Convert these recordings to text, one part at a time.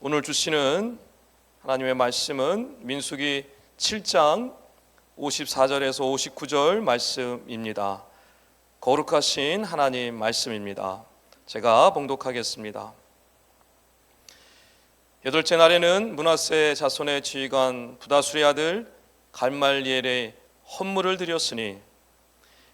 오늘 주시는 하나님의 말씀은 민수기 7장 54절에서 59절 말씀입니다. 거룩하신 하나님 말씀입니다. 제가 봉독하겠습니다. 여덟째 날에는 므낫세 자손의 지휘관 부다술의 아들 갈말리엘의 헌물을 드렸으니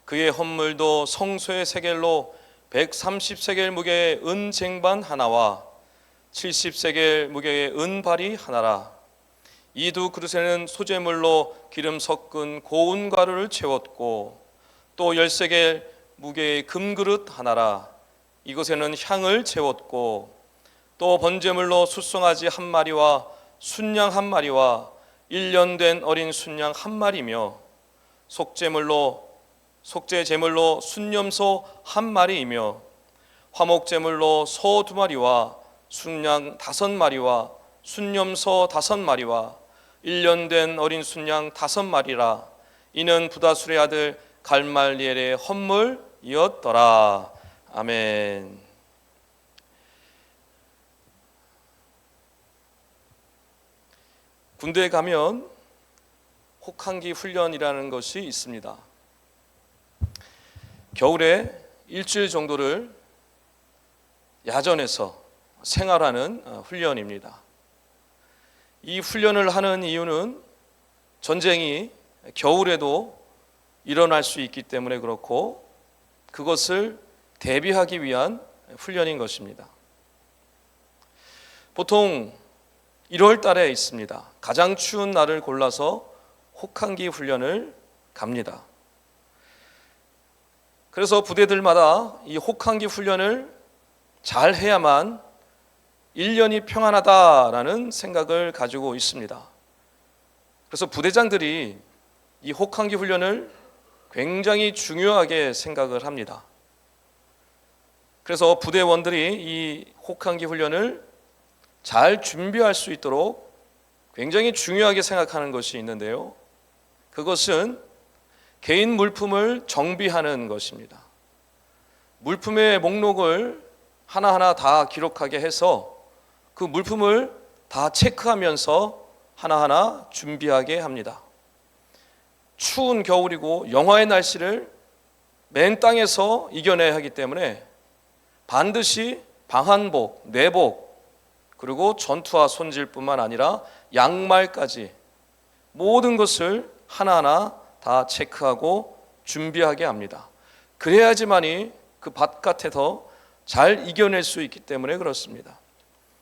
그의 헌물도 성소의 세겔로 130세겔 무게의 은 쟁반 하나와 70세겔 무게의 은발이 하나라. 이 두 그릇에는 소재물로 기름 섞은 고운 가루를 채웠고 또 10세겔 무게의 금그릇 하나라. 이것에는 향을 채웠고 또 번제물로 숫송아지 한 마리와 순양 한 마리와 1년 된 어린 순양 한 마리며 속죄제물로 순염소 한 마리이며 화목제물로 소 2마리와 순양 5마리와 순염소 5마리와 1년 된 어린 순양 5마리라. 이는 부다술의 아들 갈말리엘의 헌물이었더라. 아멘. 군대에 가면 혹한기 훈련이라는 것이 있습니다. 겨울에 일주일 정도를 야전에서 생활하는 훈련입니다. 이 훈련을 하는 이유는 전쟁이 겨울에도 일어날 수 있기 때문에 그렇고 그것을 대비하기 위한 훈련인 것입니다. 보통 1월 달에 있습니다. 가장 추운 날을 골라서 혹한기 훈련을 갑니다. 그래서 부대들마다 이 혹한기 훈련을 잘 해야만 1년이 평안하다라는 생각을 가지고 있습니다. 그래서 부대장들이 이 혹한기 훈련을 굉장히 중요하게 생각을 합니다. 그래서 부대원들이 이 혹한기 훈련을 잘 준비할 수 있도록 굉장히 중요하게 생각하는 것이 있는데요. 그것은 개인 물품을 정비하는 것입니다. 물품의 목록을 하나하나 다 기록하게 해서 그 물품을 다 체크하면서 하나하나 준비하게 합니다. 추운 겨울이고 영하의 날씨를 맨 땅에서 이겨내야 하기 때문에 반드시 방한복, 내복, 그리고 전투화 손질뿐만 아니라 양말까지 모든 것을 하나하나 다 체크하고 준비하게 합니다. 그래야지만이 그 바깥에서 잘 이겨낼 수 있기 때문에 그렇습니다.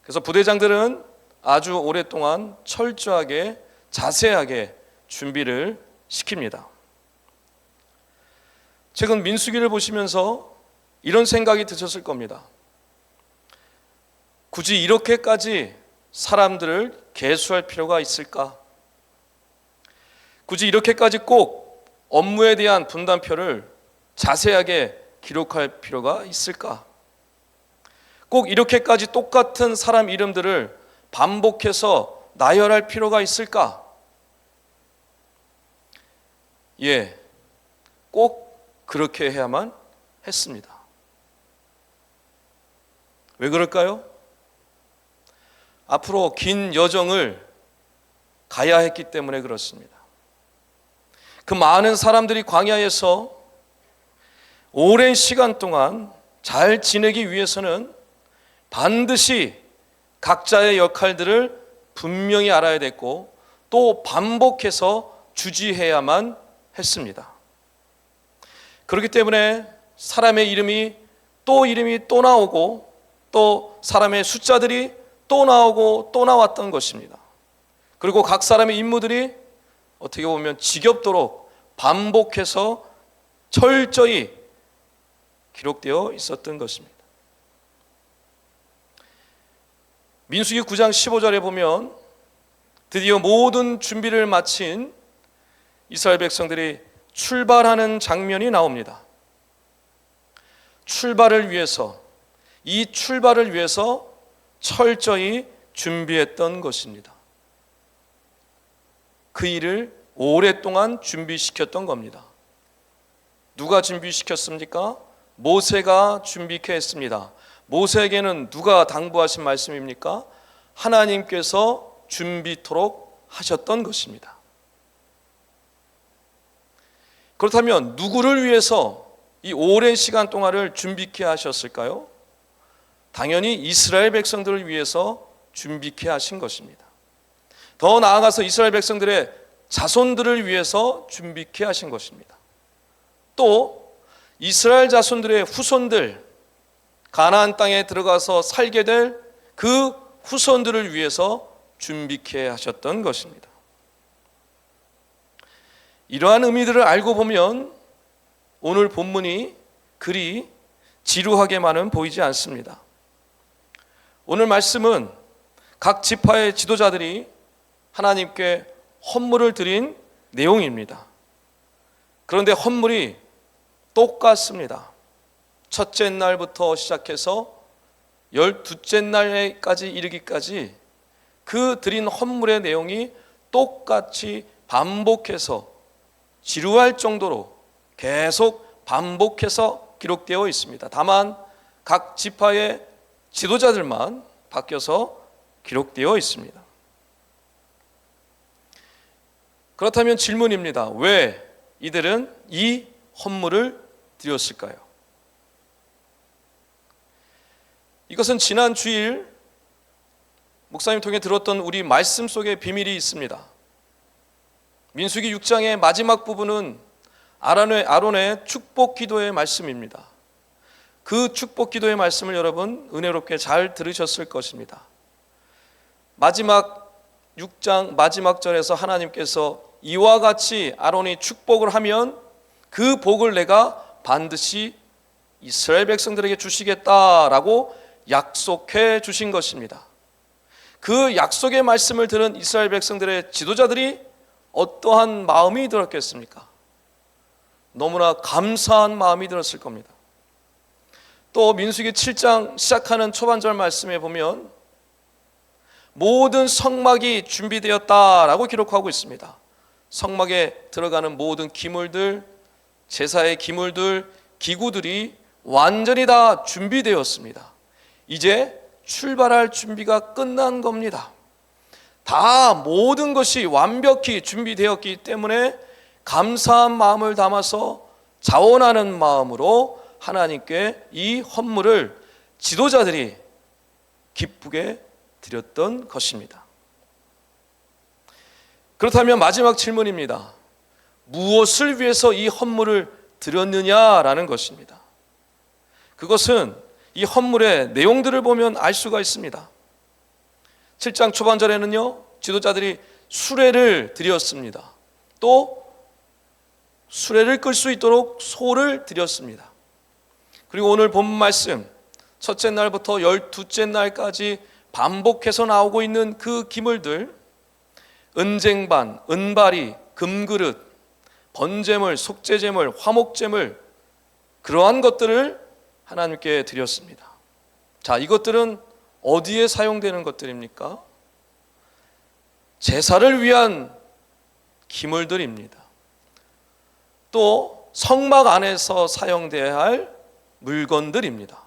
그래서 부대장들은 아주 오랫동안 철저하게 자세하게 준비를 시킵니다. 최근 민수기를 보시면서 이런 생각이 드셨을 겁니다. 굳이 이렇게까지 사람들을 계수할 필요가 있을까? 굳이 이렇게까지 꼭 업무에 대한 분담표를 자세하게 기록할 필요가 있을까? 꼭 이렇게까지 똑같은 사람 이름들을 반복해서 나열할 필요가 있을까? 꼭 그렇게 해야만 했습니다. 왜 그럴까요? 앞으로 긴 여정을 가야 했기 때문에 그렇습니다. 그 많은 사람들이 광야에서 오랜 시간 동안 잘 지내기 위해서는 반드시 각자의 역할들을 분명히 알아야 됐고 또 반복해서 주지해야만 했습니다. 그렇기 때문에 사람의 이름이 또 나오고 또 사람의 숫자들이 또 나오고 또 나왔던 것입니다. 그리고 각 사람의 임무들이 어떻게 보면 지겹도록 반복해서 철저히 기록되어 있었던 것입니다. 민수기 9장 15절에 보면 드디어 모든 준비를 마친 이스라엘 백성들이 출발하는 장면이 나옵니다. 이 출발을 위해서 철저히 준비했던 것입니다. 그 일을 오랫동안 준비시켰던 겁니다. 누가 준비시켰습니까? 모세가 준비케 했습니다. 모세에게는 누가 당부하신 말씀입니까? 하나님께서 준비토록 하셨던 것입니다. 그렇다면 누구를 위해서 이 오랜 시간 동안을 준비케 하셨을까요? 당연히 이스라엘 백성들을 위해서 준비케 하신 것입니다. 더 나아가서 이스라엘 백성들의 자손들을 위해서 준비케 하신 것입니다. 또 이스라엘 자손들의 후손들, 가나안 땅에 들어가서 살게 될 그 후손들을 위해서 준비케 하셨던 것입니다. 이러한 의미들을 알고 보면 오늘 본문이 그리 지루하게만은 보이지 않습니다. 오늘 말씀은 각 지파의 지도자들이 하나님께 헌물을 드린 내용입니다. 그런데 헌물이 똑같습니다. 첫째 날부터 시작해서 12째 날까지 이르기까지 그 드린 헌물의 내용이 똑같이 반복해서 지루할 정도로 계속 반복해서 기록되어 있습니다. 다만 각 지파의 지도자들만 바뀌어서 기록되어 있습니다. 그렇다면 질문입니다. 왜 이들은 이 헌물을 드렸을까요? 이것은 지난 주일 목사님 통해 들었던 우리 말씀 속에 비밀이 있습니다. 민수기 6장의 마지막 부분은 아론의 축복 기도의 말씀입니다. 그 축복 기도의 말씀을 여러분 은혜롭게 잘 들으셨을 것입니다. 마지막 6장 마지막 절에서 하나님께서 이와 같이 아론이 축복을 하면 그 복을 내가 반드시 이스라엘 백성들에게 주시겠다라고 약속해 주신 것입니다. 그 약속의 말씀을 들은 이스라엘 백성들의 지도자들이 어떠한 마음이 들었겠습니까? 너무나 감사한 마음이 들었을 겁니다. 또 민수기 7장 시작하는 초반절 말씀에 보면 모든 성막이 준비되었다라고 기록하고 있습니다. 성막에 들어가는 모든 기물들, 제사의 기물들, 기구들이 완전히 다 준비되었습니다. 이제 출발할 준비가 끝난 겁니다. 다 모든 것이 완벽히 준비되었기 때문에 감사한 마음을 담아서 자원하는 마음으로 하나님께 이 헌물을 지도자들이 기쁘게 드렸던 것입니다. 그렇다면 마지막 질문입니다. 무엇을 위해서 이 헌물을 드렸느냐라는 것입니다. 그것은 이 헌물의 내용들을 보면 알 수가 있습니다. 7장 초반절에는요, 지도자들이 수레를 드렸습니다. 또 수레를 끌 수 있도록 소를 드렸습니다. 그리고 오늘 본문 말씀 첫째 날부터 12째 날까지 반복해서 나오고 있는 그 기물들, 은쟁반, 은바리, 금그릇, 번제물, 속죄제물, 화목제물, 그러한 것들을 하나님께 드렸습니다. 자, 이것들은 어디에 사용되는 것들입니까? 제사를 위한 기물들입니다. 또 성막 안에서 사용되어야 할 물건들입니다.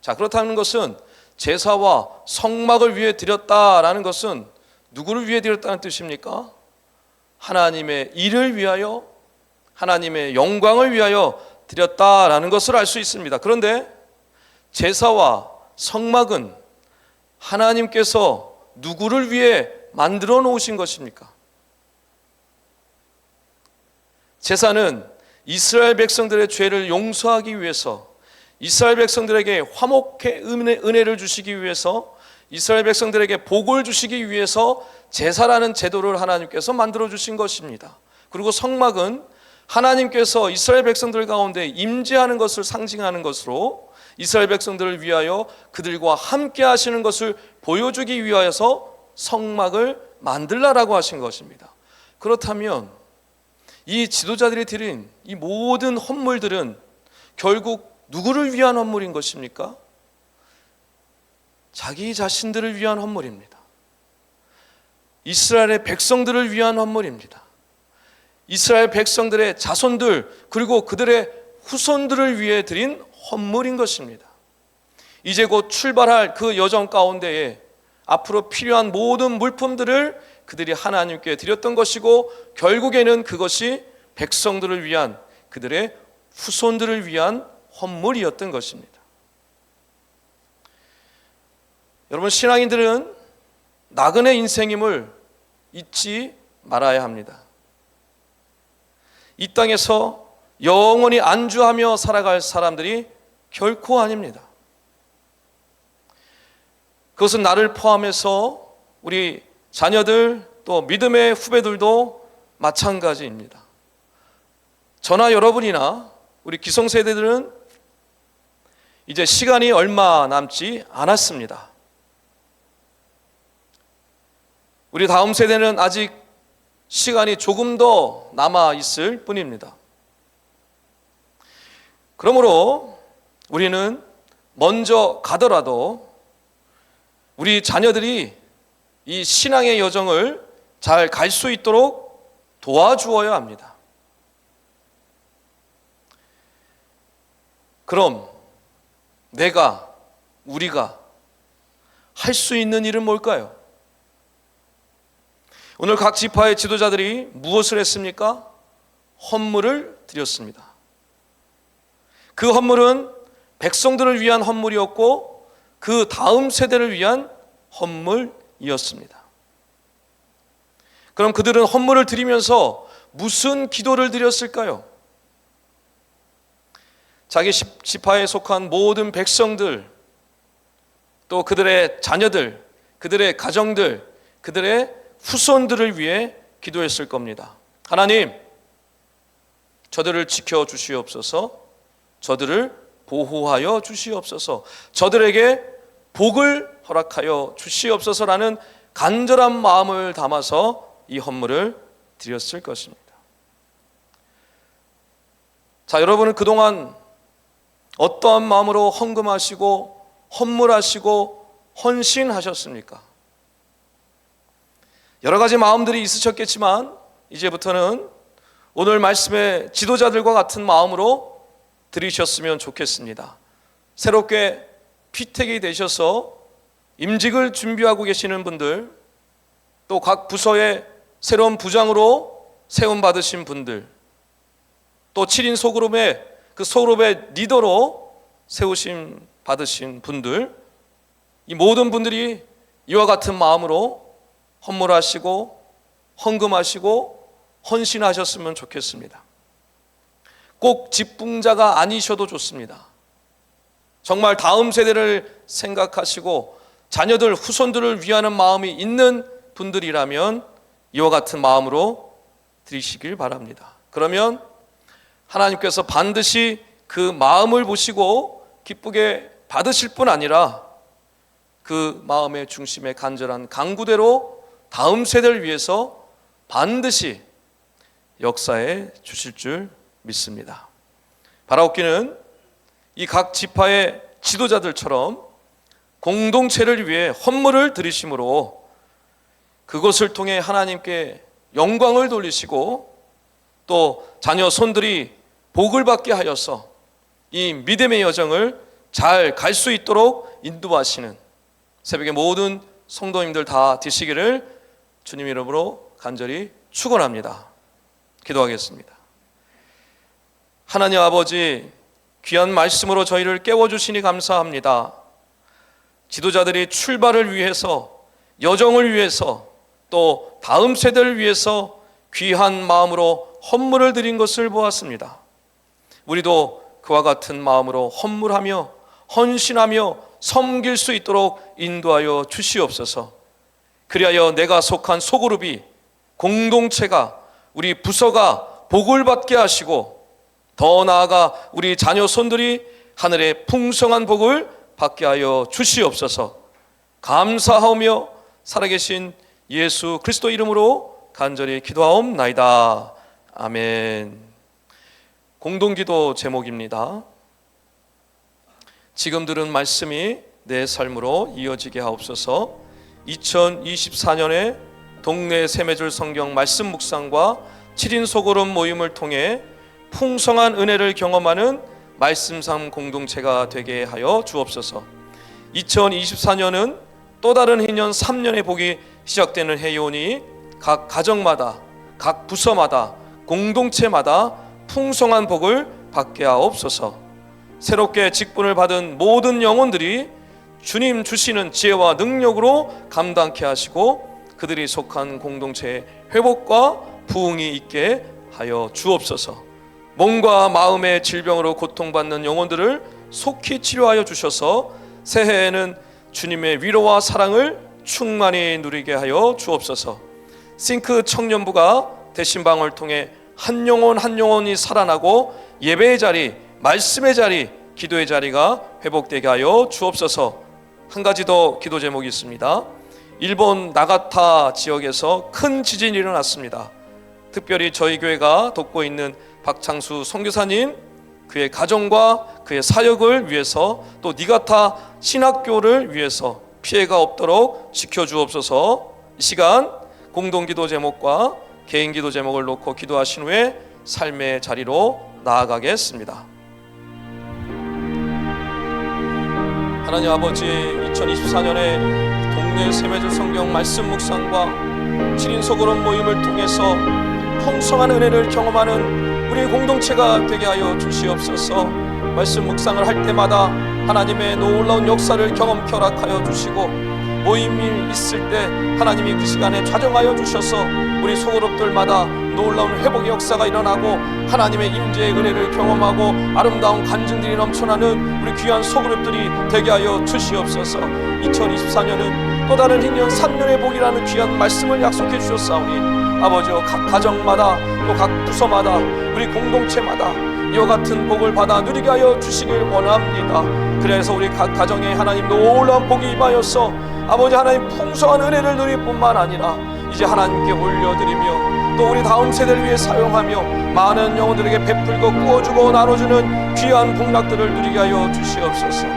자, 그렇다는 것은 제사와 성막을 위해 드렸다라는 것은 누구를 위해 드렸다는 뜻입니까? 하나님의 일을 위하여, 하나님의 영광을 위하여 드렸다라는 것을 알 수 있습니다. 그런데 제사와 성막은 하나님께서 누구를 위해 만들어 놓으신 것입니까? 제사는 이스라엘 백성들의 죄를 용서하기 위해서, 이스라엘 백성들에게 화목의 은혜를 주시기 위해서, 이스라엘 백성들에게 복을 주시기 위해서 제사라는 제도를 하나님께서 만들어 주신 것입니다. 그리고 성막은 하나님께서 이스라엘 백성들 가운데 임재하는 것을 상징하는 것으로 이스라엘 백성들을 위하여 그들과 함께 하시는 것을 보여주기 위하여서 성막을 만들라라고 하신 것입니다. 그렇다면 이 지도자들이 드린 이 모든 헌물들은 결국 누구를 위한 헌물인 것입니까? 자기 자신들을 위한 헌물입니다. 이스라엘의 백성들을 위한 헌물입니다. 이스라엘 백성들의 자손들 그리고 그들의 후손들을 위해 드린 헌물인 것입니다. 이제 곧 출발할 그 여정 가운데에 앞으로 필요한 모든 물품들을 그들이 하나님께 드렸던 것이고, 결국에는 그것이 백성들을 위한, 그들의 후손들을 위한 헌물이었던 것입니다. 여러분, 신앙인들은 나그네 인생임을 잊지 말아야 합니다. 이 땅에서 영원히 안주하며 살아갈 사람들이 결코 아닙니다. 그것은 나를 포함해서 우리 자녀들, 또 믿음의 후배들도 마찬가지입니다. 저나 여러분이나 우리 기성세대들은 이제 시간이 얼마 남지 않았습니다. 우리 다음 세대는 아직 시간이 조금 더 남아 있을 뿐입니다. 그러므로 우리는 먼저 가더라도 우리 자녀들이 이 신앙의 여정을 잘 갈 수 있도록 도와주어야 합니다. 그럼 우리가 할 수 있는 일은 뭘까요? 오늘 각 지파의 지도자들이 무엇을 했습니까? 헌물을 드렸습니다. 그 헌물은 백성들을 위한 헌물이었고, 그 다음 세대를 위한 헌물이었습니다. 그럼 그들은 헌물을 드리면서 무슨 기도를 드렸을까요? 자기 지파에 속한 모든 백성들, 또 그들의 자녀들, 그들의 가정들, 그들의 후손들을 위해 기도했을 겁니다. 하나님, 저들을 지켜주시옵소서, 저들을 보호하여 주시옵소서, 저들에게 복을 허락하여 주시옵소서라는 간절한 마음을 담아서 이 헌물을 드렸을 것입니다. 자, 여러분은 그동안 어떠한 마음으로 헌금하시고 헌물하시고 헌신하셨습니까? 여러 가지 마음들이 있으셨겠지만, 이제부터는 오늘 말씀의 지도자들과 같은 마음으로 드리셨으면 좋겠습니다. 새롭게 피택이 되셔서 임직을 준비하고 계시는 분들, 또 각 부서의 새로운 부장으로 세움받으신 분들, 또 7인 소그룹의 그 소그룹의 리더로 세우심 받으신 분들, 이 모든 분들이 이와 같은 마음으로 헌물하시고 헌금하시고 헌신하셨으면 좋겠습니다. 꼭 직분자가 아니셔도 좋습니다. 정말 다음 세대를 생각하시고 자녀들, 후손들을 위하는 마음이 있는 분들이라면 이와 같은 마음으로 드리시길 바랍니다. 그러면 하나님께서 반드시 그 마음을 보시고 기쁘게 받으실 뿐 아니라 그 마음의 중심에 간절한 간구대로 다음 세대를 위해서 반드시 역사해 주실 줄 믿습니다. 바라옵기는 이 각 지파의 지도자들처럼 공동체를 위해 헌물을 드리심으로 그것을 통해 하나님께 영광을 돌리시고, 또 자녀 손들이 복을 받게 하여서 이 믿음의 여정을 잘 갈 수 있도록 인도하시는 새벽에 모든 성도님들 다 되시기를 주님 이름으로 간절히 축원합니다. 기도하겠습니다. 하나님 아버지, 귀한 말씀으로 저희를 깨워주시니 감사합니다. 지도자들이 출발을 위해서, 여정을 위해서, 또 다음 세대를 위해서 귀한 마음으로 헌물을 드린 것을 보았습니다. 우리도 그와 같은 마음으로 헌물하며 헌신하며 섬길 수 있도록 인도하여 주시옵소서. 그리하여 내가 속한 소그룹이, 공동체가, 우리 부서가 복을 받게 하시고, 더 나아가 우리 자녀 손들이 하늘의 풍성한 복을 받게 하여 주시옵소서. 감사하오며 살아계신 예수 그리스도 이름으로 간절히 기도하옵나이다. 아멘. 공동기도 제목입니다. 지금 들은 말씀이 내 삶으로 이어지게 하옵소서. 2024년에 동네 세매줄 성경 말씀 묵상과 7인 소그룹 모임을 통해 풍성한 은혜를 경험하는 말씀삼 공동체가 되게 하여 주옵소서. 2024년은 또 다른 희년 3년의 복이 시작되는 해이 오니 각 가정마다, 각 부서마다, 공동체마다 풍성한 복을 받게 하옵소서. 새롭게 직분을 받은 모든 영혼들이 주님 주시는 지혜와 능력으로 감당케 하시고 그들이 속한 공동체의 회복과 부흥이 있게 하여 주옵소서. 몸과 마음의 질병으로 고통받는 영혼들을 속히 치료하여 주셔서 새해에는 주님의 위로와 사랑을 충만히 누리게 하여 주옵소서. 싱크 청년부가 대신방을 통해 한 영혼 한 영혼이 살아나고 예배의 자리, 말씀의 자리, 기도의 자리가 회복되게 하여 주옵소서. 한 가지 더 기도 제목이 있습니다. 일본 나가타 지역에서 큰 지진이 일어났습니다. 특별히 저희 교회가 돕고 있는 박창수 선교사님, 그의 가정과 그의 사역을 위해서 또 니가타 신학교를 위해서 피해가 없도록 지켜주옵소서. 이 시간 공동기도 제목과 개인기도 제목을 놓고 기도하신 후에 삶의 자리로 나아가겠습니다. 하나님 아버지, 2024년에 동네 세매주 성경 말씀 묵상과 7인 소그룹 모임을 통해서 풍성한 은혜를 경험하는 우리 공동체가 되게 하여 주시옵소서. 말씀 묵상을 할 때마다 하나님의 놀라운 역사를 경험케 허락하여 주시고 모임이 있을 때 하나님이 그 시간에 좌정하여 주셔서 우리 소그룹들마다 놀라운 회복의 역사가 일어나고 하나님의 임재의 은혜를 경험하고 아름다운 간증들이 넘쳐나는 우리 귀한 소그룹들이 되게 하여 주시옵소서. 2024년은 또 다른 희년 3년의 복이라는 귀한 말씀을 약속해 주셨사오니 아버지여, 각 가정마다 또 각 부서마다 우리 공동체마다 이와 같은 복을 받아 누리게 하여 주시길 원합니다. 그래서 우리 각 가정에 하나님 놀라운 복이 임하여서 아버지 하나님 풍성한 은혜를 누릴 뿐만 아니라 이제 하나님께 올려드리며 또 우리 다음 세대를 위해 사용하며 많은 영혼들에게 베풀고 구워주고 나눠주는 귀한 복락들을 누리게 하여 주시옵소서.